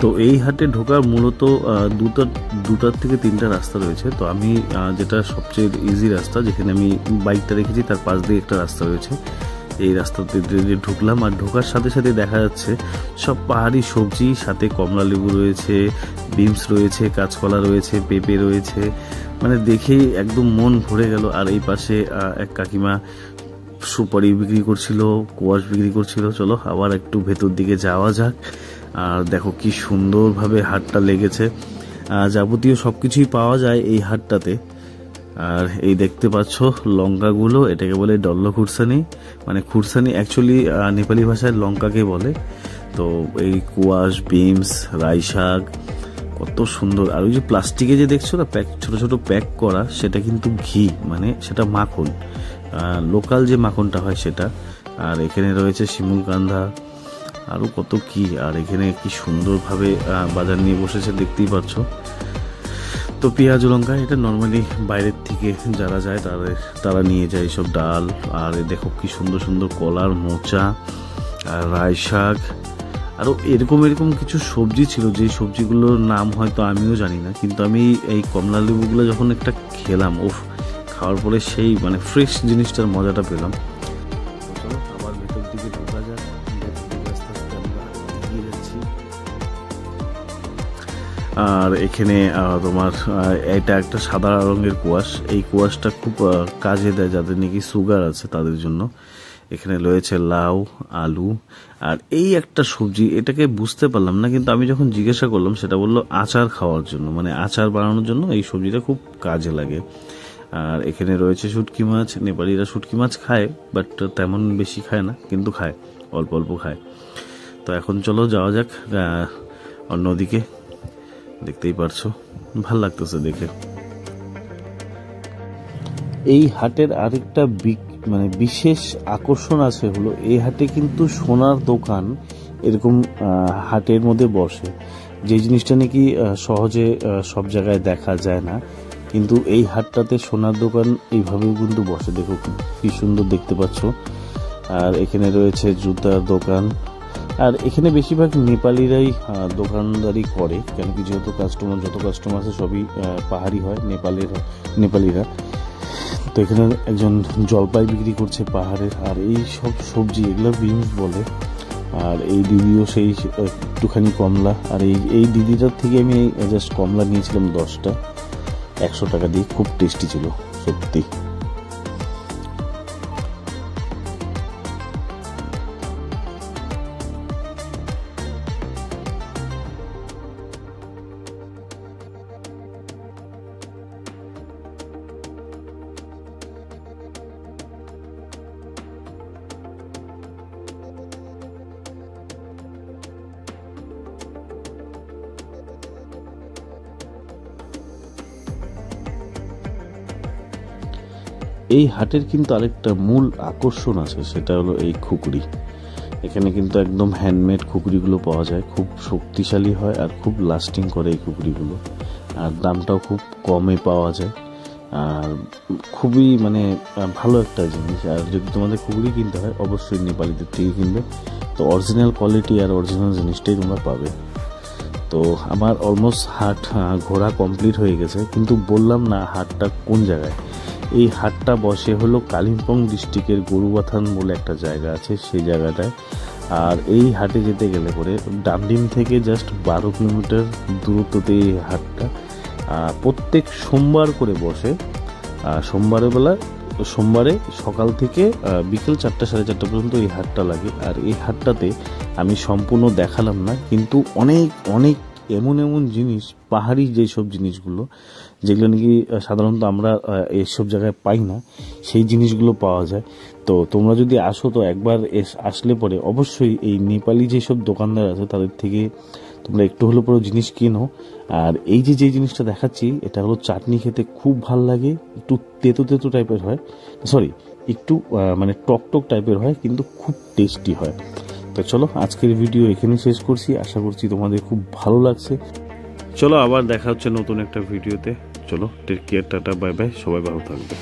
তো এই হাটে ঢোকার মূলত দুটার থেকে তিনটা রাস্তা রয়েছে। তো আমি যেটা সবচেয়ে ইজি রাস্তা, যেখানে আমি বাইকটা রেখেছি তার পাশ দিয়ে একটা রাস্তা রয়েছে, এই রাস্তাতে ঢুকলাম। আর ঢোকার সাথে সাথে দেখা যাচ্ছে সব পাহাড়ি সবজি, সাথে কমলা লেবু রয়েছে, বিমস রয়েছে, কাঁচকলা রয়েছে, পেঁপে রয়েছে, মানে দেখেই একদম মন ভরে গেল। আর এই পাশে এক কাকিমা সুপারি বিক্রি করছিল, কোয়াশ বিক্রি করছিল। চলো আবার একটু ভেতর দিকে যাওয়া যাক। আর দেখো কি সুন্দরভাবে হাটটা লেগেছে, যাবতীয় সবকিছুই পাওয়া যায় এই হাটটাতে। আর এই দেখতে পাচ্ছ লঙ্কাগুলো, এটাকে বলে ডল্ল খুরসানি, মানে খুরসানি অ্যাকচুয়ালি নেপালি ভাষায় লঙ্কাকে বলে। তো এই কোয়াশ, বিমস, রাই শাক, কত সুন্দর। আর ওই যে প্লাস্টিকে যে দেখছো না প্যাক, ছোট ছোট প্যাক করা, সেটা কিন্তু ঘি, মানে সেটা মাখন, লোকাল যে মাখনটা হয় সেটা। আর এখানে রয়েছে শিমুল কান্ধা, আরও কত কি। আর এখানে কি সুন্দরভাবে বাজার নিয়ে বসেছে দেখতেই পাচ্ছ। তো পেঁয়াজ লঙ্কা এটা নর্মালি বাইরের থেকে যারা যায় তারা নিয়ে যায় সব ডাল। আর দেখো কি সুন্দর সুন্দর কলার মোচা, আর রাই শাক, আরও এরকম কিছু সবজি ছিল, যে সবজিগুলোর নাম হয়তো আমিও জানি না। কিন্তু আমি এই কমলা লেবুগুলো যখন একটা খেলাম, খাওয়ার পরে সেই মানে ফ্রেশ জিনিসটার মজাটা পেলাম। চলো আবার ভেতর দিকে ঢোকা যাক, আস্তে আস্তে আমরা এগিয়ে যাচ্ছি। আর এখানে তোমার এটা একটা সাদা রঙের কোয়াশ, এই কোয়াশটা খুব কাজে দেয় যাদের নাকি সুগার আছে তাদের জন্য। এখানে রয়েছে লাউ, আলু, আর এই একটা সবজি, এটাকে বুঝতে পারলাম না, কিন্তু আমি যখন জিজ্ঞাসা করলাম সেটা বললো আচার খাওয়ার জন্য, মানে আচার বানানোর জন্য এই সবজিটা খুব কাজে লাগে। আর এখানে রয়েছে শুটকি মাছ, নেপালিরা শুটকি মাছ খায়, বাট তেমন বেশি খায় না, কিন্তু খায়, অল্প অল্প খায়। তো এখন চলো যাওয়া যাক অন্যদিকে, দেখতেই পারছো ভাল লাগতেছে দেখে। এই হাটের আরেকটা মানে বিশেষ আকর্ষণ আছে, হলো এই হাটে কিন্তু সোনার দোকান এরকম হাটের মধ্যে বসে, যে জিনিসটা নাকি সহজে সব জায়গায় দেখা যায় না, কিন্তু এই হাটটাতে সোনার দোকান এইভাবেও কিন্তু বসে। দেখো কি সুন্দর দেখতে পাচ্ছ। আর এখানে রয়েছে জুতার দোকান, আর এখানে বেশিরভাগ নেপালিরাই দোকানদারি করে, কেন কি যেহেতু যত কাস্টমার আছে সবই পাহাড়ি হয়, নেপালিরা। তো এখানে একজন জলপাই বিক্রি করছে পাহাড়ের, আর এই সব সবজি এগুলো বিনস বলে। আর এই দিদিও সেই একটুখানি কমলা, আর এই দিদিটার থেকে আমি জাস্ট কমলা নিয়েছিলাম 10টা 100 টাকা দিয়ে, খুব টেস্টি ছিল সত্যি। এই হাটের কিন্তু আরেকটা মূল আকর্ষণ আছে, সেটা হলো এই খুকরি। এখানে কিন্তু একদম হ্যান্ডমেড খুকরিগুলো পাওয়া যায়, খুব শক্তিশালী হয় আর খুব লাস্টিং করে এই খুকরিগুলো, আর দামটাও খুব কমে পাওয়া যায়, আর খুবই মানে ভালো একটা জিনিস। আর যদি তোমাদের খুকরি কিনতে হয় অবশ্যই নেপালিদের থেকে কিনবে, তো অরিজিনাল কোয়ালিটি আর অরিজিনাল জিনিসটাই তোমরা পাবে। তো আমার অলমোস্ট হাট ঘোরা কমপ্লিট হয়ে গেছে, কিন্তু বললাম না হাটটা কোন জায়গায়। এই হাটটা বসে হলো কালিম্পং ডিস্ট্রিক্টের গরুবাথান বলে একটা জায়গা আছে, সেই জায়গাটায়। আর এই হাটে যেতে গেলে পরে ডামডিম থেকে জাস্ট 12 কিলোমিটার দূরত্বতে এই হাটটা। প্রত্যেক সোমবার করে বসে, সোমবারে সকাল থেকে বিকেল 4টা 4:30 পর্যন্ত এই হাটটা লাগে। আর এই হাটটাতে আমি সম্পূর্ণ দেখালাম না, কিন্তু অনেক অনেক এমন জিনিস, পাহাড়ি যেসব জিনিসগুলো যেগুলো নাকি সাধারণত আমরা এইসব জায়গায় পাই না, সেই জিনিসগুলো পাওয়া যায়। তো তোমরা যদি আসো, তো একবার আসলে পরে অবশ্যই এই নেপালি যেসব দোকানদার আছে তাদের থেকে তোমরা একটু হলেও পুরো জিনিস কিনো। আর এই যে জিনিসটা দেখাচ্ছি, এটা হলো চাটনি, খেতে খুব ভাল লাগে, একটু তেতো টাইপের হয়, একটু মানে টক টাইপের হয়, কিন্তু খুব টেস্টি হয়। তো চলো আজকের ভিডিও এখানেই শেষ করছি, আশা করছি তোমাদের খুব ভালো লাগছে। চলো আবার দেখা হচ্ছে নতুন একটা ভিডিওতে। চলো take care, tata, bye bye, সবাই ভালো থাকবে।